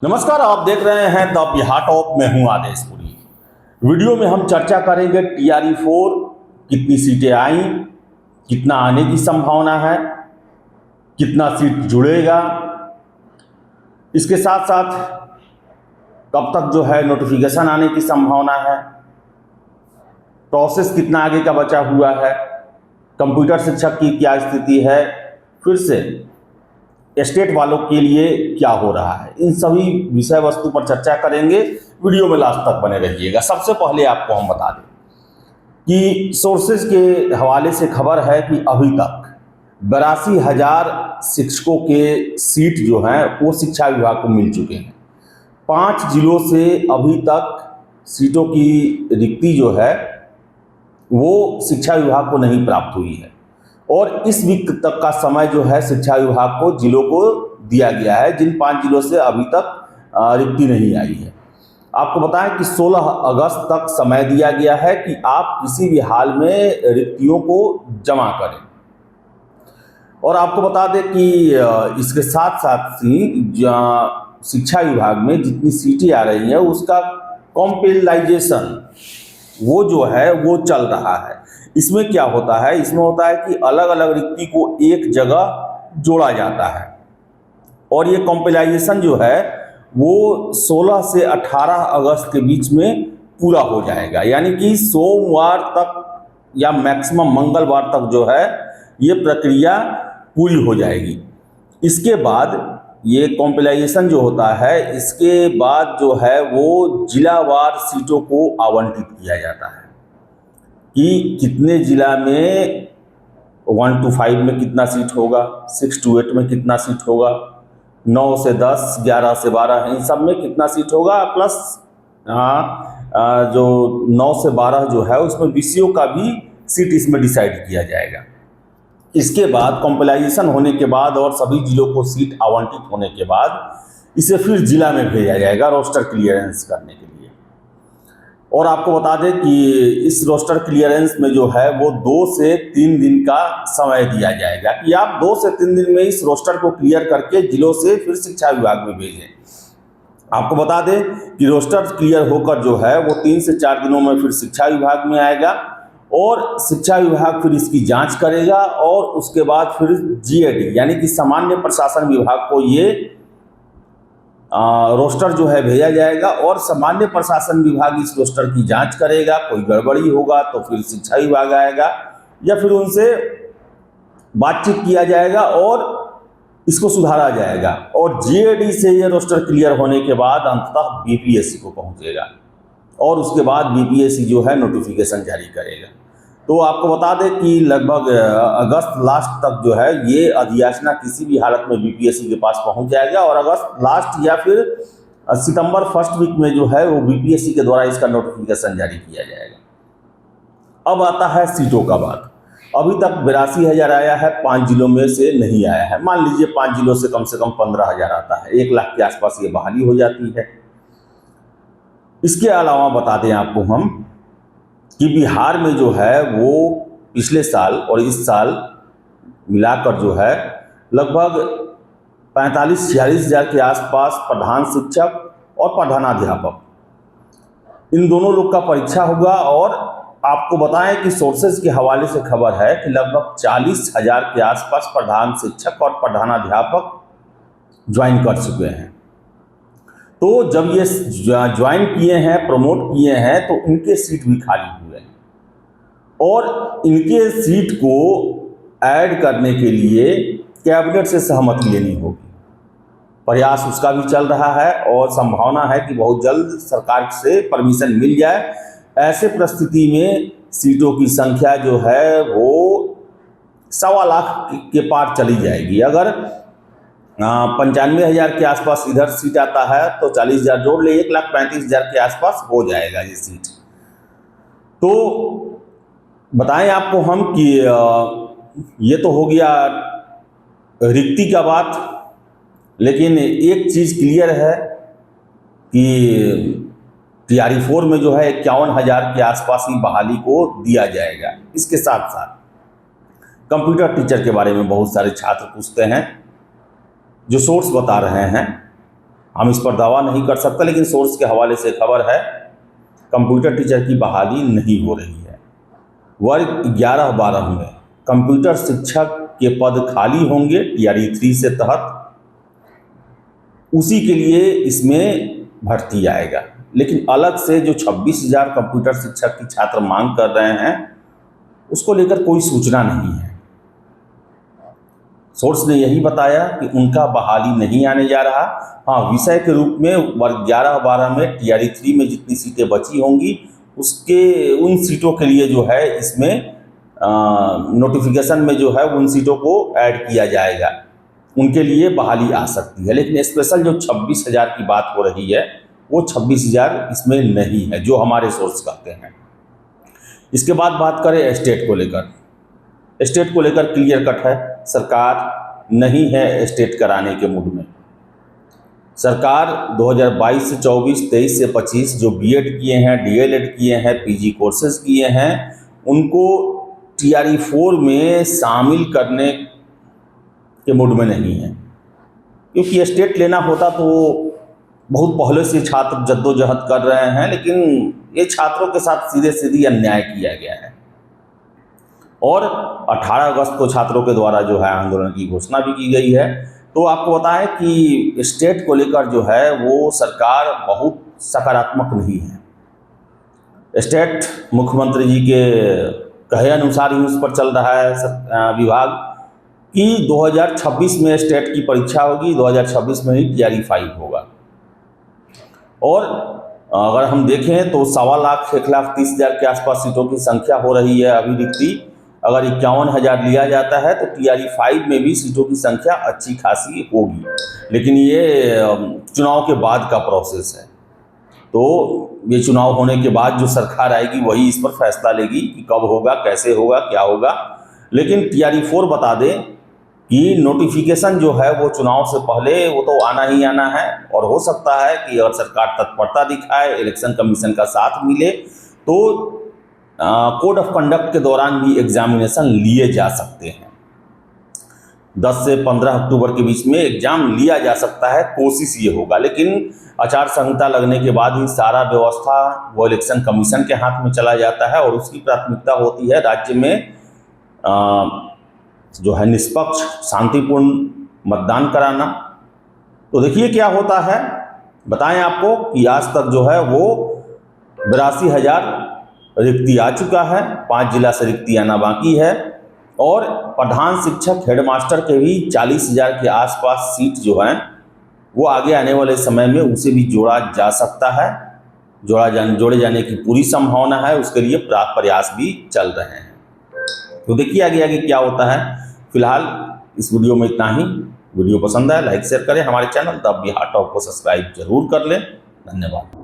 नमस्कार, आप देख रहे हैं द बिहार टॉप में हूं आदेशपुरी। वीडियो में हम चर्चा करेंगे TRE-4 कितनी सीटें आई, कितना आने की संभावना है, कितना सीट जुड़ेगा, इसके साथ साथ कब तक जो है नोटिफिकेशन आने की संभावना है, प्रोसेस कितना आगे का बचा हुआ है, कंप्यूटर शिक्षक की क्या स्थिति है, फिर से स्टेट वालों के लिए क्या हो रहा है, इन सभी विषय वस्तु पर चर्चा करेंगे। वीडियो में लास्ट तक बने रहिएगा। सबसे पहले आपको हम बता दें कि सोर्सेज के हवाले से खबर है कि अभी तक 82,000 शिक्षकों के सीट जो हैं वो शिक्षा विभाग को मिल चुके हैं। 5 जिलों से अभी तक सीटों की रिक्ति जो है वो शिक्षा विभाग को नहीं प्राप्त हुई है और इस वीक तक का समय जो है शिक्षा विभाग को जिलों को दिया गया है, जिन 5 जिलों से अभी तक रिक्ति नहीं आई है। आपको बताएं कि 16 अगस्त तक समय दिया गया है कि आप किसी भी हाल में रिक्तियों को जमा करें। और आपको बता दें कि इसके साथ साथ ही शिक्षा विभाग में जितनी सीटें आ रही हैं उसका कॉम्पिलाइजेशन वो जो है वो चल रहा है। इसमें क्या होता है, इसमें होता है कि अलग अलग रिक्ति को एक जगह जोड़ा जाता है और ये कॉम्पिलाइजेशन जो है वो 16 से 18 अगस्त के बीच में पूरा हो जाएगा, यानी कि सोमवार तक या मैक्सिमम मंगलवार तक जो है ये प्रक्रिया पूरी हो जाएगी। इसके बाद ये कॉम्पिलाइजेशन जो होता है, इसके बाद जो है वो जिलावार सीटों को आवंटित किया जाता है कि कितने जिला में 1 to 5 में कितना सीट होगा, 6 to 8 में कितना सीट होगा, 9 से 10, 11 से 12 इन सब में कितना सीट होगा, प्लस जो 9 से 12 जो है उसमें विषयों का भी सीट इसमें डिसाइड किया जाएगा। इसके बाद कॉम्पिलाइजेशन होने के बाद और सभी जिलों को सीट आवंटित होने के बाद इसे फिर जिला में भेजा जाएगा रोस्टर क्लियरेंस करने के लिए। और आपको बता दें कि इस रोस्टर क्लियरेंस में जो है वो 2 से 3 दिन का समय दिया जाएगा कि आप 2 से 3 दिन में इस रोस्टर को क्लियर करके जिलों से फिर शिक्षा विभाग में भेजें। आपको बता दें कि रोस्टर क्लियर होकर जो है वो 3 से 4 दिनों में फिर शिक्षा विभाग में आएगा और शिक्षा विभाग फिर इसकी जांच करेगा और उसके बाद फिर GAD यानी कि सामान्य प्रशासन विभाग को ये रोस्टर जो है भेजा जाएगा और सामान्य प्रशासन विभाग इस रोस्टर की जांच करेगा। कोई गड़बड़ी होगा तो फिर शिक्षा विभाग आएगा या फिर उनसे बातचीत किया जाएगा और इसको सुधारा जाएगा और GAD से ये रोस्टर क्लियर होने के बाद अंततः BPSC को पहुंचेगा और उसके बाद BPSC जो है नोटिफिकेशन जारी करेगा। तो आपको बता दें कि लगभग अगस्त लास्ट तक जो है ये अधियाचना किसी भी हालत में BPSC के पास पहुंच जाएगा और अगस्त लास्ट या फिर सितंबर फर्स्ट वीक में जो है वो BPSC के द्वारा इसका नोटिफिकेशन जारी किया जाएगा। अब आता है सीटों का बात। अभी तक 82,000 आया है, 5 जिलों में से नहीं आया है। मान लीजिए 5 जिलों से कम 15,000 आता है, 1 लाख के आसपास ये बहाली हो जाती है। इसके अलावा बता दें आपको हम कि बिहार में जो है वो पिछले साल और इस साल मिलाकर जो है लगभग 45-46 हज़ार के आसपास प्रधान शिक्षक और प्रधानाध्यापक इन दोनों लोग का परीक्षा होगा और आपको बताएं कि सोर्सेज के हवाले से खबर है कि लगभग 40,000 के आसपास प्रधान शिक्षक और प्रधानाध्यापक ज्वाइन कर चुके हैं। तो जब ये ज्वाइन किए हैं, प्रमोट किए हैं, तो इनके सीट भी खाली हुए हैं और इनके सीट को ऐड करने के लिए कैबिनेट से सहमति लेनी होगी। प्रयास उसका भी चल रहा है और संभावना है कि बहुत जल्द सरकार से परमिशन मिल जाए। ऐसे परिस्थिति में सीटों की संख्या जो है वो 1.25 लाख के पार चली जाएगी। अगर 95,000 के आसपास इधर सीट आता है तो 40,000 जोड़ ले, 1,35,000 के आसपास हो जाएगा ये सीट। तो बताएं आपको हम कि ये तो हो गया रिक्ति का बात, लेकिन एक चीज़ क्लियर है कि TRE-4 में जो है 51,000 के आसपास ही बहाली को दिया जाएगा। इसके साथ साथ कंप्यूटर टीचर के बारे में बहुत सारे छात्र पूछते हैं, जो सोर्स बता रहे हैं हम इस पर दावा नहीं कर सकते, लेकिन सोर्स के हवाले से खबर है कंप्यूटर टीचर की बहाली नहीं हो रही है। वर्ग 11-12 में कंप्यूटर शिक्षक के पद खाली होंगे TRE 3 से तहत, उसी के लिए इसमें भर्ती आएगा। लेकिन अलग से जो 26,000 कंप्यूटर शिक्षक की छात्र मांग कर रहे हैं उसको लेकर कोई सूचना नहीं है। सोर्स ने यही बताया कि उनका बहाली नहीं आने जा रहा। हाँ, विषय के रूप में वर्ग 11-12 में TRE 3 में जितनी सीटें बची होंगी उसके उन सीटों के लिए जो है इसमें नोटिफिकेशन में जो है उन सीटों को ऐड किया जाएगा, उनके लिए बहाली आ सकती है। लेकिन स्पेशल जो 26,000 की बात हो रही है वो 26,000 इसमें नहीं है, जो हमारे सोर्स कहते हैं। इसके बाद बात करें स्टेट को लेकर। स्टेट को लेकर क्लियर कट है, सरकार नहीं है स्टेट कराने के मूड में। सरकार 2022 से 24, 23 से 25 जो BEd किए हैं, DLEd किए हैं, PG कोर्सेज किए हैं, उनको TRE 4 में शामिल करने के मूड में नहीं है। क्योंकि स्टेट लेना होता तो बहुत पहले से छात्र जद्दोजहद कर रहे हैं, लेकिन ये छात्रों के साथ सीधे सीधे अन्याय किया गया है। और 18 अगस्त को छात्रों के द्वारा जो है आंदोलन की घोषणा भी की गई है। तो आपको बताएं कि स्टेट को लेकर जो है वो सरकार बहुत सकारात्मक नहीं है। स्टेट मुख्यमंत्री जी के कहे अनुसार ही उस पर चल रहा है विभाग कि 2026 में स्टेट की परीक्षा होगी, 2026 में ही TRE 5 होगा। और अगर हम देखें तो 1.25 लाख 1,30,000 के आसपास सीटों की संख्या हो रही है अभी रिक्ति। अगर 51,000 लिया जाता है तो TRE 5 में भी सीटों की संख्या अच्छी खासी होगी। लेकिन ये चुनाव के बाद का प्रोसेस है, तो ये चुनाव होने के बाद जो सरकार आएगी वही इस पर फैसला लेगी कि कब होगा, कैसे होगा, क्या होगा। लेकिन TRE 4 बता दें कि नोटिफिकेशन जो है वो चुनाव से पहले वो तो आना ही आना है। और हो सकता है कि अगर सरकार तत्परता दिखाए, इलेक्शन कमीशन का साथ मिले, तो कोड ऑफ कंडक्ट के दौरान भी एग्जामिनेशन लिए जा सकते हैं। 10 से 15 अक्टूबर के बीच में एग्जाम लिया जा सकता है, कोशिश ये होगा। लेकिन आचार संहिता लगने के बाद ही सारा व्यवस्था वो इलेक्शन कमीशन के हाथ में चला जाता है और उसकी प्राथमिकता होती है राज्य में जो है निष्पक्ष शांतिपूर्ण मतदान कराना। तो देखिए क्या होता है। बताएं आपको कि आज तक जो है वो 82,000 रिक्ति आ चुका है, 5 जिला से रिक्ति आना बाकी है। और प्रधान शिक्षक हेडमास्टर के भी 40,000 के आसपास सीट जो हैं वो आगे आने वाले समय में उसे भी जोड़ा जा सकता है। जोड़े जाने की पूरी संभावना है, उसके लिए प्रयास भी चल रहे हैं। तो देखिए आगे आगे क्या होता है। फिलहाल इस वीडियो में इतना ही। वीडियो पसंद आए लाइक शेयर करें, हमारे चैनल द बिहार टॉक को सब्सक्राइब जरूर कर लें। धन्यवाद।